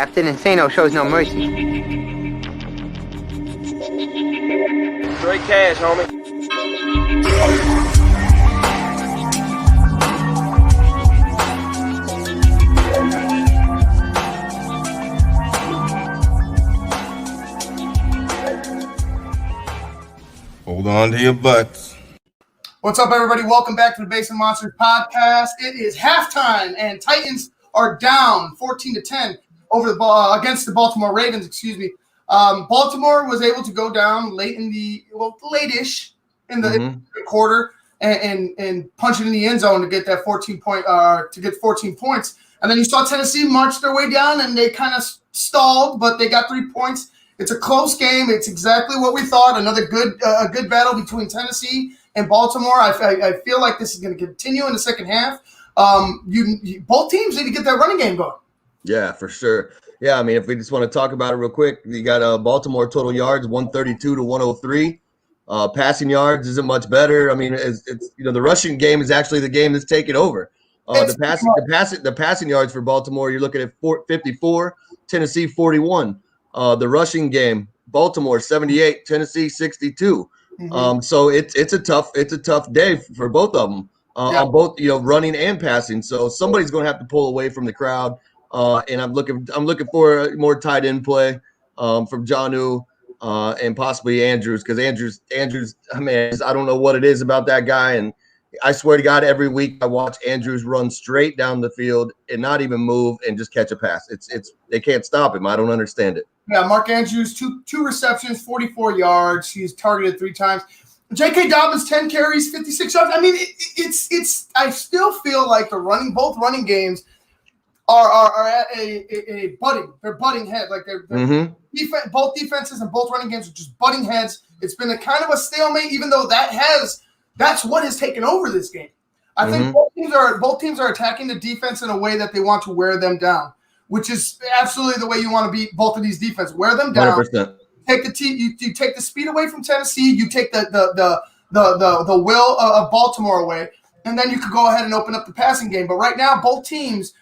Captain Insano shows no mercy. Straight cash, homie. Hold on to your butts. What's up, everybody? Welcome back to the Basement Monsters podcast. It is halftime, and Titans are down 14-10 over the ball against the Baltimore Ravens. Baltimore was able to go down late in the late-ish in the quarter and punch it in the end zone to get that 14 points. And then you saw Tennessee march their way down, and they kind of stalled, but they got 3 points. It's a close game. It's exactly what we thought. Another good battle between Tennessee and Baltimore. I feel like this is going to continue in the second half. Both teams need to get that running game going. Yeah, for sure. Yeah, I mean, if we just want to talk about it real quick, you got Baltimore total yards 132 to 103. Passing yards isn't much better. I mean, it's the rushing game is actually the game that's taken over. The passing yards for Baltimore, you're looking at 54, Tennessee 41. The rushing game, Baltimore 78, Tennessee 62. So it's a tough day for both of them on both running and passing. So somebody's going to have to pull away from the crowd. And I'm looking for more tight end play from Jonnu and possibly Andrews, because Andrews, I mean, I don't know what it is about that guy, and I swear to God, every week I watch Andrews run straight down the field and not even move and just catch a pass. It's they can't stop him. I don't understand it. Yeah, Mark Andrews, two receptions, 44 yards. He's targeted 3 times. J.K. Dobbins, 10 carries, 56 yards. I mean, it's. I still feel like both running games are at a budding. They're butting head. Like they're both defenses and both running games are just butting heads. It's been a kind of a stalemate, even though that's what has taken over this game. I think both teams are attacking the defense in a way that they want to wear them down, which is absolutely the way you want to beat both of these defenses. Wear them down. 100%. Take you take the speed away from Tennessee. You take the will of Baltimore away, and then you could go ahead and open up the passing game. But right now, both teams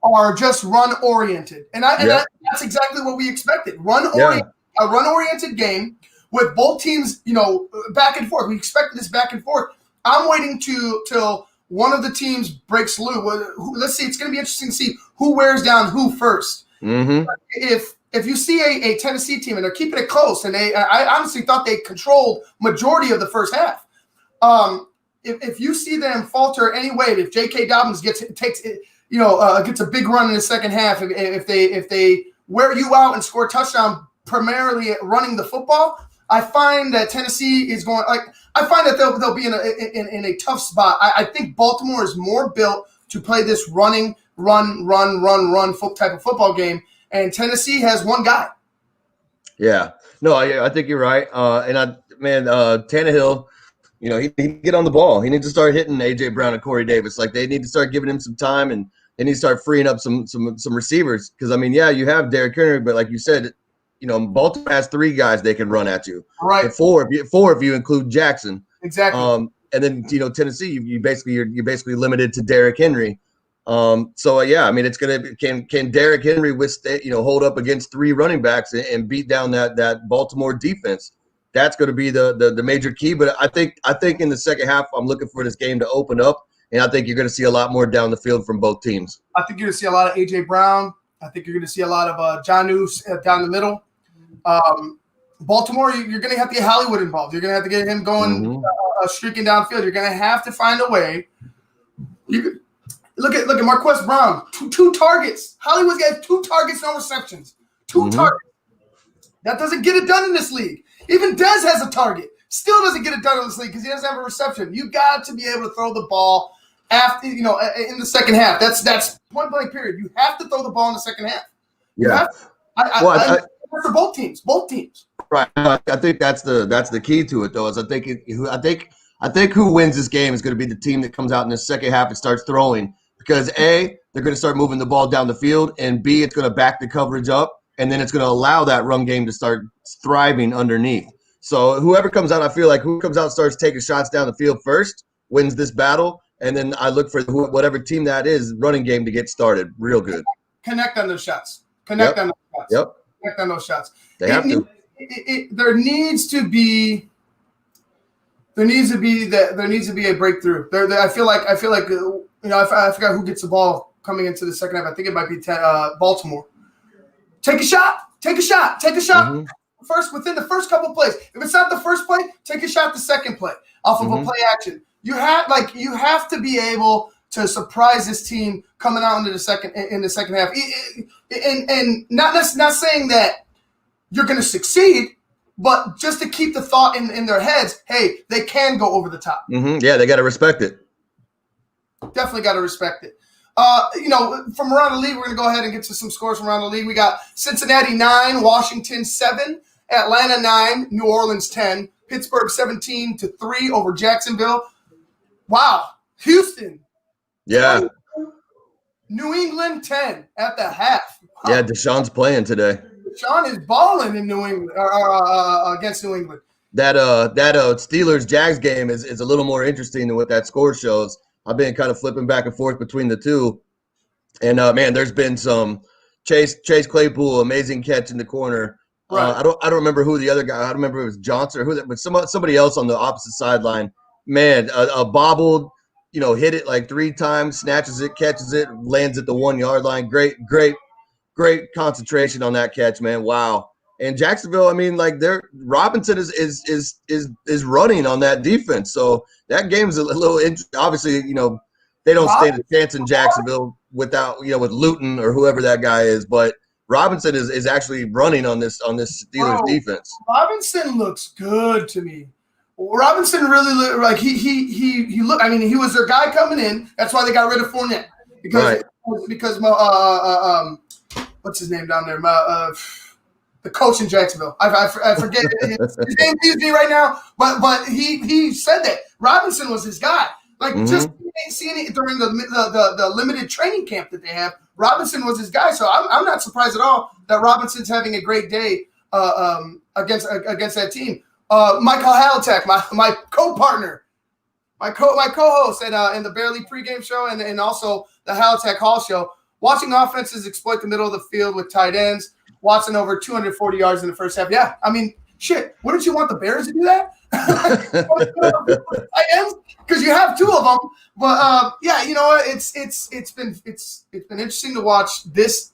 are just run oriented, and that's exactly what we expected. A run oriented game with both teams, back and forth. We expected this back and forth. I'm waiting till one of the teams breaks loose. Let's see. It's going to be interesting to see who wears down who first. If you see a Tennessee team and they're keeping it close, and I honestly thought they controlled majority of the first half. If you see them falter anyway, if J.K. Dobbins gets a big run in the second half, if they wear you out and score a touchdown primarily running the football, I find that Tennessee is going I find that they'll be in a tough spot. I think Baltimore is more built to play this running, run type of football game, and Tennessee has one guy. Yeah, no, I think you're right. Tannehill, he need to get on the ball. He needs to start hitting A.J. Brown and Corey Davis. Like, they need to start giving him some time, and they need to start freeing up some receivers. Because you have Derrick Henry, but like you said, Baltimore has 3 guys they can run at you. Right. And four if you include Jackson. Exactly. And then Tennessee, you're basically limited to Derrick Henry. It's gonna can Derrick Henry hold up against 3 running backs and beat down that Baltimore defense? That's going to be the major key. But I think in the second half, I'm looking for this game to open up, and I think you're going to see a lot more down the field from both teams. I think you're going to see a lot of A.J. Brown. I think you're going to see a lot of Jonnu down the middle. Baltimore, you're going to have to get Hollywood involved. You're going to have to get him going, streaking downfield. You're going to have to find a way. Look at Marquise Brown, two targets. Hollywood's got 2 targets, no receptions. 2 targets. That doesn't get it done in this league. Even Dez has a target. Still doesn't get it done in this league because he doesn't have a reception. You got to be able to throw the ball after, in the second half. That's point blank period. You have to throw the ball in the second half. Yeah. For both teams. Right. I think that's the key to it, though. Is I think who wins this game is going to be the team that comes out in the second half and starts throwing, because A, they're going to start moving the ball down the field, and B, it's going to back the coverage up, and then it's going to allow that run game to start thriving underneath. So whoever comes out, I feel like who comes out starts taking shots down the field first wins this battle, and then I look for whatever team that is running game to get started real good. Connect on those shots. Connect on those shots. Yep. Connect on those shots. They have to. There needs to be a breakthrough. I feel like I forgot who gets the ball coming into the second half. I think it might be Baltimore. Take a shot. Mm-hmm. First, within the first couple plays. If it's not the first play, take a shot the second play off of a play action. You have to be able to surprise this team coming out in the second half. And not saying that you're going to succeed, but just to keep the thought in their heads, hey, they can go over the top. Mm-hmm. Yeah, they got to respect it. Definitely got to respect it. From around the league, we're going to go ahead and get to some scores from around the league. We got Cincinnati 9, Washington 7, Atlanta 9, New Orleans 10, Pittsburgh 17-3 over Jacksonville. Wow. Houston. Yeah. 20, New England 10 at the half. Wow. Yeah, Deshaun's playing today. Deshaun is balling in New England against New England. That Steelers Jags game is a little more interesting than what that score shows. I've been kind of flipping back and forth between the two, and man, there's been some Chase Claypool amazing catch in the corner. Right. I don't remember who the other guy. I don't remember if it was Johnson or who that, but somebody else on the opposite sideline. Man, a bobbled, hit it like 3 times, snatches it, catches it, lands at the 1 yard line. Great concentration on that catch, man. Wow. And Jacksonville, I mean, like Robinson is running on that defense. So that game's a little obviously, they don't stand a chance in Jacksonville without, with Luton or whoever that guy is. But Robinson is actually running on this Steelers defense. Robinson looks good to me. Robinson really looked like he looked. I mean, he was their guy coming in. That's why they got rid of Fournette because what's his name down there? The coach in Jacksonville. I forget his name leaves me right now, but he said that Robinson was his guy. Like just seeing it during the limited training camp that they have, Robinson was his guy. So I'm not surprised at all that Robinson's having a great day against that team. Michael Halatek, my co-partner, my co-host in the Barely pregame show and also the Halatek Hall show, watching offenses exploit the middle of the field with tight ends. Watson over 240 yards in the first half. Yeah, I mean, shit. Wouldn't you want the Bears to do that? Because you have 2 of them. But yeah, you know what? It's been interesting to watch this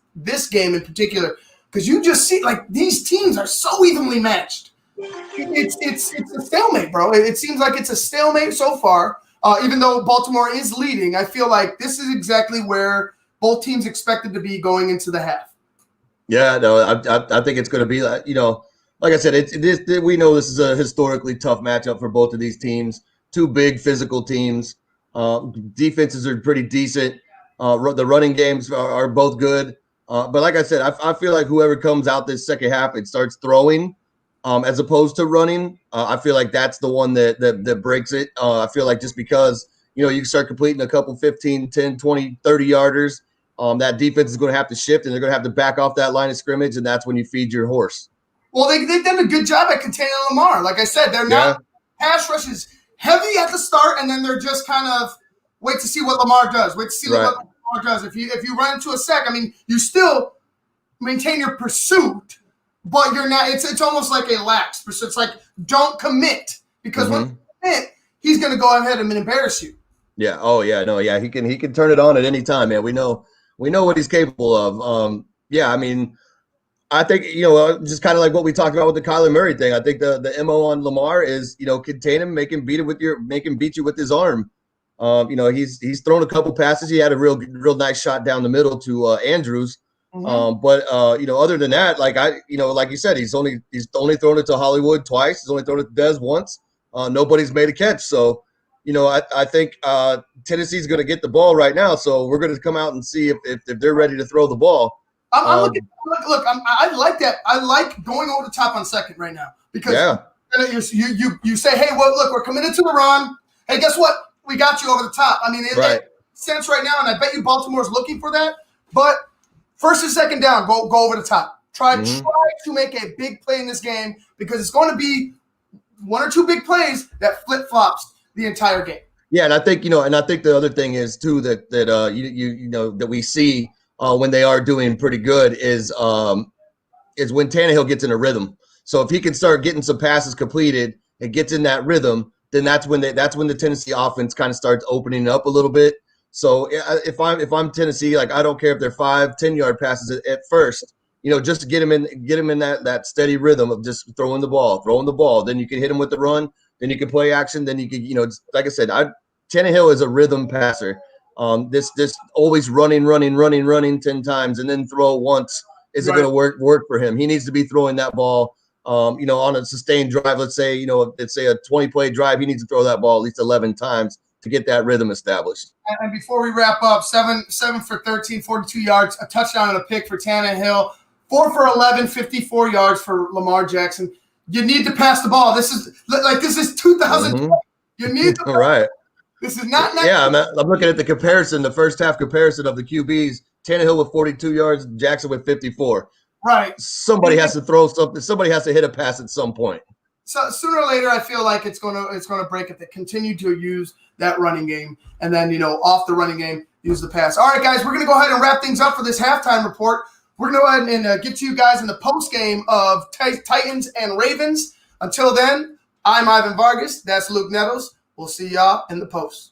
game in particular because you just see like these teams are so evenly matched. It's a stalemate, bro. It seems like it's a stalemate so far. Even though Baltimore is leading, I feel like this is exactly where both teams expected to be going into the half. Yeah, no, I think it's going to be like, like I said, we know this is a historically tough matchup for both of these teams. 2 big physical teams. Defenses are pretty decent. The running games are both good. But like I said, I feel like whoever comes out this second half and starts throwing as opposed to running, I feel like that's the one that breaks it. I feel like just because, you can start completing a couple 15, 10, 20, 30 yarders, that defense is going to have to shift, and they're going to have to back off that line of scrimmage, and that's when you feed your horse. Well, they've done a good job at containing Lamar. Like I said, they're not pass rushes heavy at the start, and then they're just kind of wait to see what Lamar does. Wait to see what Lamar does. If you run into a sack, I mean, you still maintain your pursuit, but you're not. It's almost like a lax pursuit. It's like don't commit because when you commit, he's going to go ahead and embarrass you. Yeah. Oh yeah. No. Yeah. He can turn it on at any time, man. We know what he's capable of. Yeah. I mean, I think, just kind of like what we talked about with the Kyler Murray thing. I think the MO on Lamar is, contain him, make him beat you with his arm. He's thrown a couple passes. He had a real nice shot down the middle to Andrews. But other than that, like like you said, he's only thrown it to Hollywood twice. He's only thrown it to Dez once. Nobody's made a catch. So, I think Tennessee's going to get the ball right now. So we're going to come out and see if they're ready to throw the ball. I like that. I like going over the top on second right now because you say, hey, well, look, we're committed to the run. Hey, guess what? We got you over the top. I mean, it makes sense right now, and I bet you Baltimore's looking for that. But first and second down, go over the top. Try to make a big play in this game because it's going to be 1 or 2 big plays that flip-flops the entire game. Yeah, and I think the other thing is too that we see when they are doing pretty good is when Tannehill gets in a rhythm. So if he can start getting some passes completed and gets in that rhythm, then that's when the Tennessee offense kind of starts opening up a little bit. So if I'm Tennessee, like I don't care if they're 5-10 yard passes at first, just to get him in that steady rhythm of just throwing the ball. Then you can hit him with the run. Then you can play action. Then you can, like I said, Tannehill is a rhythm passer. This always running 10 times and then throw once isn't going to work for him. He needs to be throwing that ball, on a sustained drive. Let's say a 20-play drive. He needs to throw that ball at least 11 times to get that rhythm established. And before we wrap up, 7 for 13, 42 yards, a touchdown and a pick for Tannehill, 4 for 11, 54 yards for Lamar Jackson. You need to pass the ball. This is 2020. Mm-hmm. You need to. All right. This is not. Yeah, I'm looking at the comparison, the first half comparison of the QBs. Tannehill with 42 yards, Jackson with 54. Right. Somebody has to throw something. Somebody has to hit a pass at some point. So sooner or later, I feel like it's going to break if they continue to use that running game, and then off the running game, use the pass. All right, guys, we're going to go ahead and wrap things up for this halftime report. We're going to go ahead and get to you guys in the post game of Titans and Ravens. Until then, I'm Ivan Vargas. That's Luke Nettles. We'll see y'all in the post.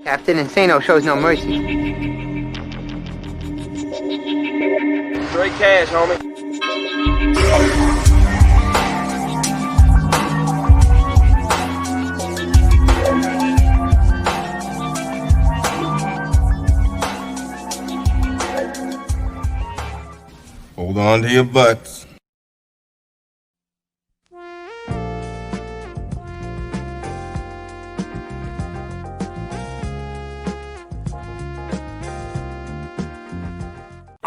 Captain Insano shows no mercy. Straight cash, homie. Hold on to your butts.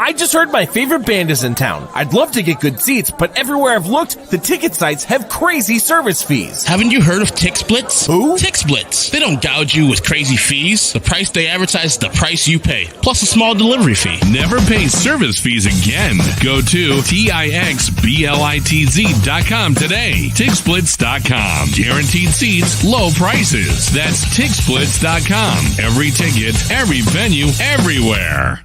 I just heard my favorite band is in town. I'd love to get good seats, but everywhere I've looked, the ticket sites have crazy service fees. Haven't you heard of TixSplits? Who? TixSplits. They don't gouge you with crazy fees. The price they advertise is the price you pay, plus a small delivery fee. Never pay service fees again. Go to TIXBLITZ.com today. TixSplits.com. Guaranteed seats, low prices. That's TixSplits.com. Every ticket, every venue, everywhere.